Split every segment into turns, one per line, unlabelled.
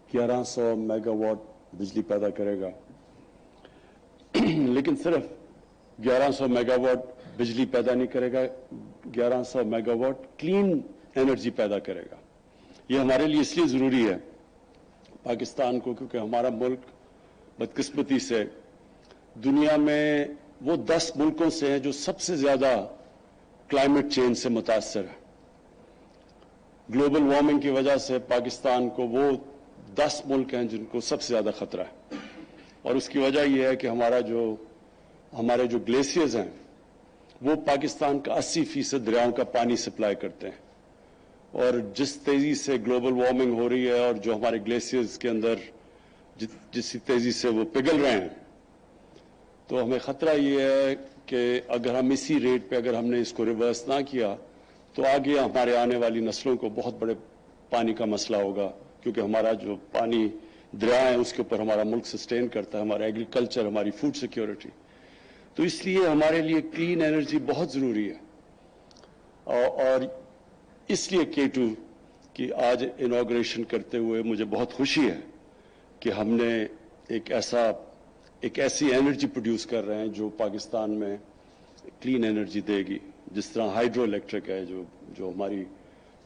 1100 megawatt बिजली पैदा करेगा। लेकिन सिर्फ 1100 मेगावाट बिजली पैदा नहीं करेगा, 1100 मेगावाट क्लीन एनर्जी पैदा करेगा। ये हमारे लिए इसलिए ज़रूरी है पाकिस्तान को, क्योंकि हमारा मुल्क बदकिस्मती से दुनिया में वो 10 मुल्कों से है जो सबसे ज़्यादा क्लाइमेट चेंज से मुतासर है। ग्लोबल वार्मिंग की वजह से पाकिस्तान को वो 10 मुल्क हैं जिनको सबसे ज़्यादा खतरा है, और उसकी वजह यह है कि हमारे जो ग्लेशियर्स हैं वो पाकिस्तान का 80% दरियाओं का पानी सप्लाई करते हैं। और जिस तेज़ी से ग्लोबल वार्मिंग हो रही है और जो हमारे ग्लेशियर्स के अंदर जिस तेज़ी से वो पिघल रहे हैं, तो हमें ख़तरा ये है कि अगर हम इसी रेट पे अगर हमने इसको रिवर्स ना किया तो आगे हमारे आने वाली नस्लों को बहुत बड़े पानी का मसला होगा, क्योंकि हमारा जो पानी दरिया है उसके ऊपर हमारा मुल्क सस्टेन करता है, हमारा एग्रीकल्चर, हमारी फूड सिक्योरिटी। तो इसलिए हमारे लिए क्लीन एनर्जी बहुत ज़रूरी है। और इसलिए K2 की आज इनॉग्रेशन करते हुए मुझे बहुत खुशी है कि हमने एक ऐसी एनर्जी प्रोड्यूस कर रहे हैं जो पाकिस्तान में क्लीन एनर्जी देगी। जिस तरह हाइड्रो इलेक्ट्रिक है, जो हमारी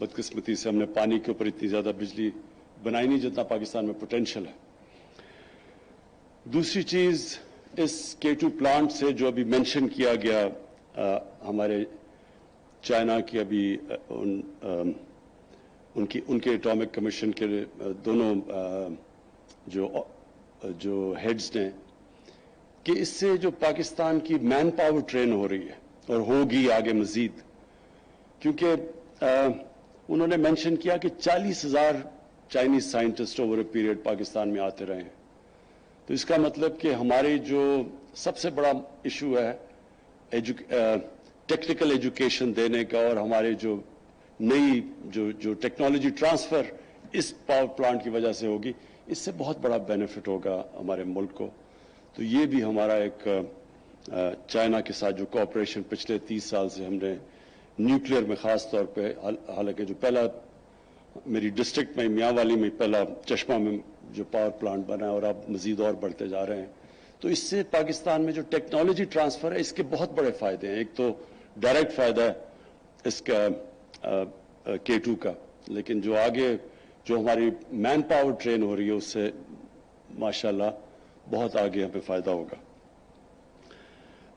बदकिस्मती से हमने पानी के ऊपर इतनी ज़्यादा बिजली बनाई नहीं जितना पाकिस्तान में पोटेंशियल है। दूसरी चीज़, इस K2 प्लांट से जो अभी मेंशन किया गया, हमारे चाइना की अभी उनके एटॉमिक कमीशन के दोनों जो हेड्स ने, कि इससे जो पाकिस्तान की मैन पावर ट्रेन हो रही है और होगी आगे मजीद, क्योंकि उन्होंने मेंशन किया कि 40,000 Chinese scientist over a period Pakistan में आते रहे हैं। तो इसका मतलब कि हमारे जो सबसे बड़ा इशू है टेक्निकल एजुकेशन देने का, और हमारे जो नई जो टेक्नोलॉजी ट्रांसफर इस पावर प्लांट की वजह से होगी, इससे बहुत बड़ा बेनिफिट होगा हमारे मुल्क को। तो ये भी हमारा एक चाइना के साथ जो कोऑपरेशन पिछले 30 साल से हमने न्यूक्लियर में ख़ास तौर पे, हालांकि जो पहला मेरी डिस्ट्रिक्ट में मियांवाली में पहला चश्मा में जो पावर प्लांट बना है और अब मजीद और बढ़ते जा रहे हैं, तो इससे पाकिस्तान में जो टेक्नोलॉजी ट्रांसफ़र है इसके बहुत बड़े फ़ायदे हैं। एक तो डायरेक्ट फ़ायदा है इसका K2 का, लेकिन जो आगे जो हमारी मैन पावर ट्रेन हो रही है उससे माशाल्लाह बहुत आगे हमें फ़ायदा होगा।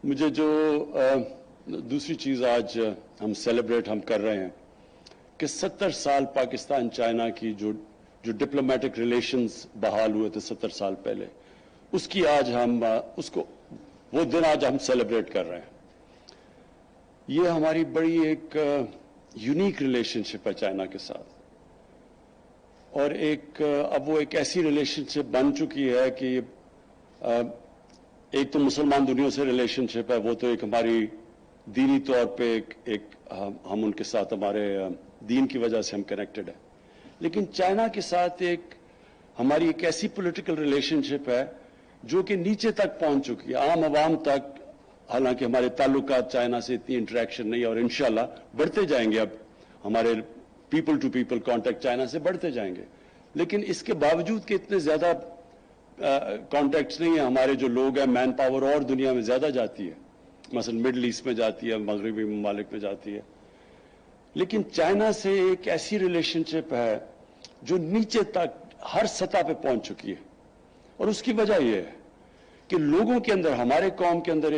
मुझे जो दूसरी चीज़ आज हम सेलिब्रेट कर रहे हैं कि 70 साल पाकिस्तान चाइना की जो डिप्लोमेटिक रिलेशंस बहाल हुए थे 70 साल पहले, उसकी आज हम वो दिन आज हम सेलिब्रेट कर रहे हैं। ये हमारी बड़ी एक यूनिक रिलेशनशिप है चाइना के साथ, और अब वो एक ऐसी रिलेशनशिप बन चुकी है कि एक तो मुसलमान दुनिया से रिलेशनशिप है, वो तो एक हमारी दीनी तौर पे हम उनके साथ हमारे दीन की वजह से हम कनेक्टेड है, लेकिन चाइना के साथ हमारी एक ऐसी पॉलिटिकल रिलेशनशिप है जो कि नीचे तक पहुंच चुकी है, आम आवाम तक। हालांकि हमारे ताल्लुकात चाइना से इतनी इंटरेक्शन नहीं है और इंशाल्लाह बढ़ते जाएंगे, अब हमारे people to people contact China से बढ़ते जाएंगे, लेकिन इसके बावजूद कि इतने ज़्यादा कॉन्टैक्ट्स नहीं है, हमारे जो लोग हैं मैन पावर और दुनिया में ज़्यादा जाती है, मसलन मिडल ईस्ट में जाती है, मगरबी ममालिक में जाती है, लेकिन चाइना से एक ऐसी रिलेशनशिप है जो नीचे तक हर सतह पे पहुंच चुकी है। और उसकी वजह यह है कि लोगों के अंदर, हमारे कौम के अंदर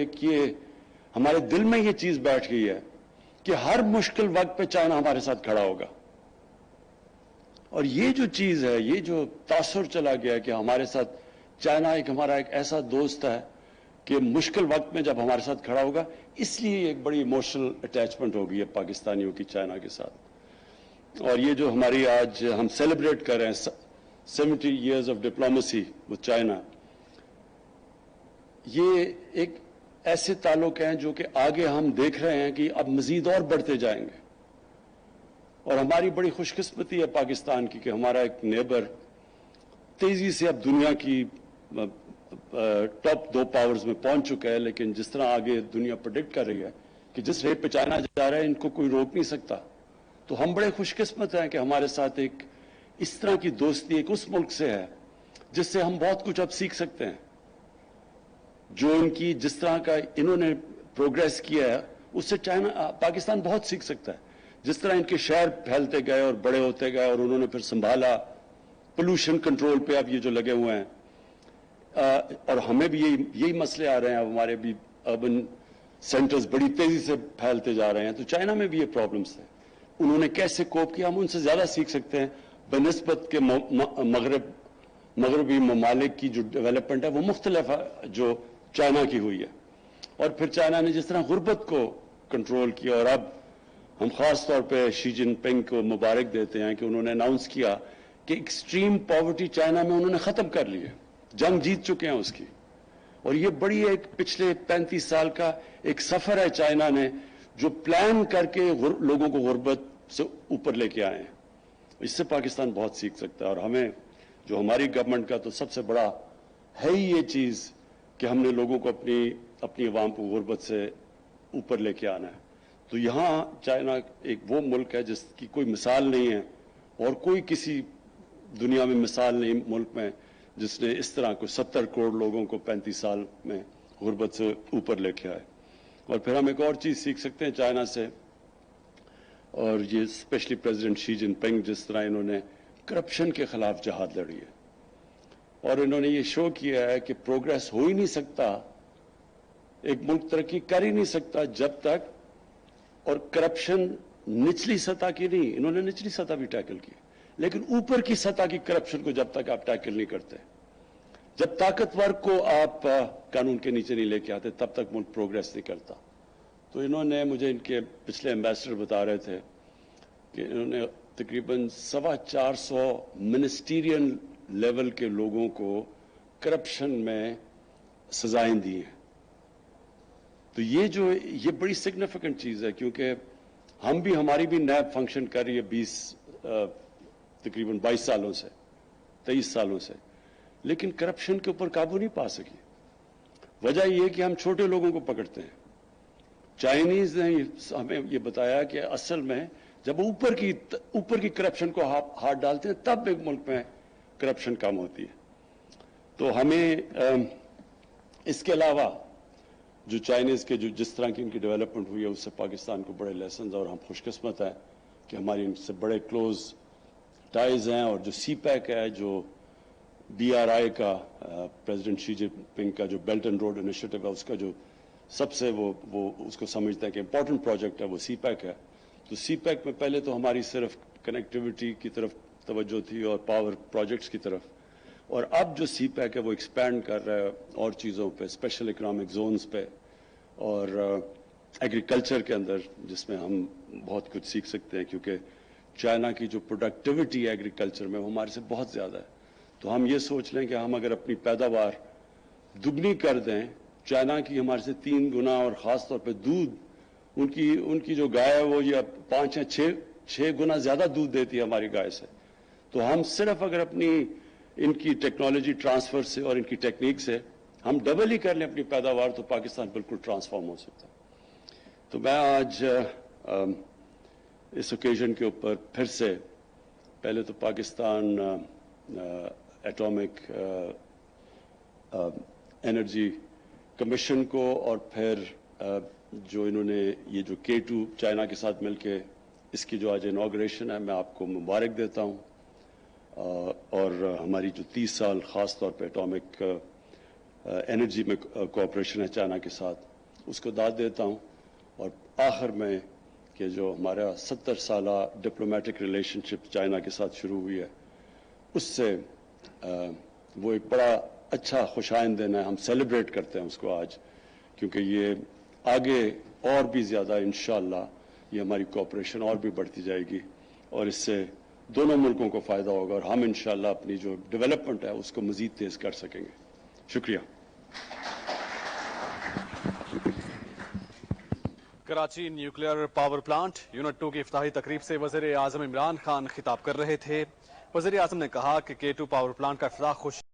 हमारे दिल में ये चीज़ बैठ गई है कि हर मुश्किल वक्त पे चाइना हमारे साथ खड़ा होगा। और ये जो चीज़ है, ये जो तासुर चला गया कि हमारे साथ चाइना हमारा एक ऐसा दोस्त है कि मुश्किल वक्त में जब हमारे साथ खड़ा होगा, इसलिए एक बड़ी इमोशनल अटैचमेंट हो गई है पाकिस्तानियों की चाइना के साथ। और ये जो हमारी आज हम सेलिब्रेट कर रहे हैं 70 years of diplomacy with China, ये एक ऐसे ताल्लुक हैं जो कि आगे हम देख रहे हैं कि अब मजीद और बढ़ते जाएंगे। और हमारी बड़ी खुशकिस्मती है पाकिस्तान की कि हमारा एक नेबर तेजी से अब दुनिया की टॉप 2 पावर्स में पहुंच चुका है, लेकिन जिस तरह आगे दुनिया प्रेडिक्ट कर रही है कि जिस रेट पे चाइना जा रहा है इनको कोई रोक नहीं सकता। तो हम बड़े खुशकिस्मत हैं कि हमारे साथ एक اس طرح کی دوستی ایک اس ملک سے ہے جس سے ہم بہت کچھ اب سیکھ سکتے ہیں. جو ان کی جس طرح کا انہوں نے پروگریس کیا ہے اس سے پاکستان بہت سیکھ سکتا ہے. جس طرح ان کے شہر پھیلتے گئے اور بڑے ہوتے گئے اور انہوں نے پھر سنبھالا, پولوشن کنٹرول پہ اب یہ جو لگے ہوئے ہیں, اور ہمیں بھی یہی مسئلے آ رہے ہیں. اب ہمارے بھی اربن سینٹرز بڑی تیزی سے پھیلتے جا رہے ہیں, تو چائنا میں بھی یہ پرابلمس ہیں. انہوں نے کیسے کوپ کیا, ہم ان سے زیادہ سیکھ سکتے ہیں بنسبت کے مغربی ممالک کی جو ڈیولپمنٹ ہے وہ مختلف ہے جو چائنا کی ہوئی ہے. اور پھر چائنا نے جس طرح غربت کو کنٹرول کیا, اور اب ہم خاص طور پہ شی جن پنگ کو مبارک دیتے ہیں کہ انہوں نے اناؤنس کیا کہ ایکسٹریم پاورٹی چائنا میں انہوں نے ختم کر لی ہے, جنگ جیت چکے ہیں اس کی. اور یہ بڑی ایک پچھلے 35 سال کا ایک سفر ہے چائنا نے جو پلان کر کے لوگوں کو غربت سے اوپر لے کے آئے ہیں. اس سے پاکستان بہت سیکھ سکتا ہے. اور ہمیں جو ہماری گورنمنٹ کا تو سب سے بڑا ہے ہی یہ چیز کہ ہم نے لوگوں کو اپنی عوام کو غربت سے اوپر لے کے آنا ہے. تو یہاں چائنا ایک وہ ملک ہے جس کی کوئی مثال نہیں ہے, اور کوئی کسی دنیا میں مثال نہیں ملک میں جس نے اس طرح کو 70 کروڑ لوگوں کو 35 سال میں غربت سے اوپر لے کے آئے. اور پھر ہم ایک اور چیز سیکھ سکتے ہیں چائنا سے, اور یہ اسپیشلی پریزیڈنٹ شی جن پنگ جس طرح انہوں نے کرپشن کے خلاف جہاد لڑی ہے, اور انہوں نے یہ شو کیا ہے کہ پروگریس ہو ہی نہیں سکتا, ایک ملک ترقی کر ہی نہیں سکتا جب تک, اور کرپشن نچلی سطح کی نہیں, انہوں نے نچلی سطح بھی ٹیکل کی, لیکن اوپر کی سطح کی کرپشن کو جب تک آپ ٹیکل نہیں کرتے, جب طاقتور کو آپ قانون کے نیچے نہیں لے کے آتے, تب تک ملک پروگریس نہیں کرتا. تو انہوں نے مجھے ان کے پچھلے ایمبیسڈر بتا رہے تھے کہ انہوں نے تقریباً 450 منسٹیرین لیول کے لوگوں کو کرپشن میں سزائیں دی ہیں. تو یہ بڑی سگنیفیکنٹ چیز ہے, کیونکہ ہماری بھی نیب فنکشن کر رہی ہے تقریباً 22 سالوں سے 23 سالوں سے, لیکن کرپشن کے اوپر قابو نہیں پا سکی. وجہ یہ کہ ہم چھوٹے لوگوں کو پکڑتے ہیں. چائنیز نے ہمیں یہ بتایا کہ اصل میں جب اوپر کی کرپشن کو ہاتھ ڈالتے ہیں تب ایک ملک میں کرپشن کم ہوتی ہے. تو ہمیں اس کے علاوہ جو چائنیز کے جس طرح کی ان کی ڈیولپمنٹ ہوئی ہے اس سے پاکستان کو بڑے لیسنز, اور ہم خوش قسمت ہیں کہ ہماری ان سے بڑے کلوز ٹائز ہیں. اور جو سی پیک ہے, جو BRI کا پریزیڈنٹ شی جن پنگ کا جو بیلٹ اینڈ روڈ انیشیٹو ہے, اس کا جو سب سے وہ اس کو سمجھتے ہیں کہ امپورٹنٹ پروجیکٹ ہے وہ سی پیک ہے. تو سی پیک میں پہلے تو ہماری صرف کنیکٹیوٹی کی طرف توجہ تھی اور پاور پروجیکٹس کی طرف, اور اب جو سی پیک ہے وہ ایکسپینڈ کر رہا ہے اور چیزوں پہ, اسپیشل اکنامک زونز پہ اور ایگریکلچر کے اندر, جس میں ہم بہت کچھ سیکھ سکتے ہیں, کیونکہ چائنا کی جو پروڈکٹیوٹی ہے ایگریکلچر میں وہ ہمارے سے بہت زیادہ ہے. تو ہم یہ سوچ لیں کہ ہم اگر اپنی پیداوار دگنی کر دیں, چائنا کی ہمارے سے 3 گنا, اور خاص طور پہ دودھ, ان کی جو گائے ہے وہ یہ 5 یا 6 گنا زیادہ دودھ دیتی ہے ہماری گائے سے. تو ہم صرف اگر اپنی ان کی ٹیکنالوجی ٹرانسفر سے اور ان کی ٹیکنیک سے ہم ڈبل ہی کر لیں اپنی پیداوار, تو پاکستان بالکل ٹرانسفارم ہو سکتا ہے. تو میں آج اس اوکیزن کے اوپر پھر سے پہلے تو پاکستان ایٹامک انرجی کمیشن کو, اور پھر جو انہوں نے یہ جو K2 چائنا کے ساتھ مل کے اس کی جو آج انوگریشن ہے, میں آپ کو مبارک دیتا ہوں. اور ہماری جو 30 سال خاص طور پہ ایٹامک انرجی میں کوآپریشن ہے چائنا کے ساتھ, اس کو داد دیتا ہوں. اور آخر میں کہ جو ہمارا 70 سالہ ڈپلومیٹک ریلیشن شپ چائنا کے ساتھ شروع ہوئی ہے, اس سے وہ ایک بڑا اچھا خوش آئند دن ہے. ہم سیلیبریٹ کرتے ہیں اس کو آج, کیونکہ یہ آگے اور بھی زیادہ انشاءاللہ یہ ہماری کوآپریشن اور بھی بڑھتی جائے گی, اور اس سے دونوں ملکوں کو فائدہ ہوگا, اور ہم انشاءاللہ اپنی جو ڈیولپمنٹ ہے اس کو مزید تیز کر سکیں گے. شکریہ.
Karachi nuclear power plant unit 2 کی افتتاحی تقریب سے وزیر اعظم عمران خان خطاب کر رہے تھے. وزیر اعظم نے کہا کہ K2 پاور پلانٹ کا افتتاح خوش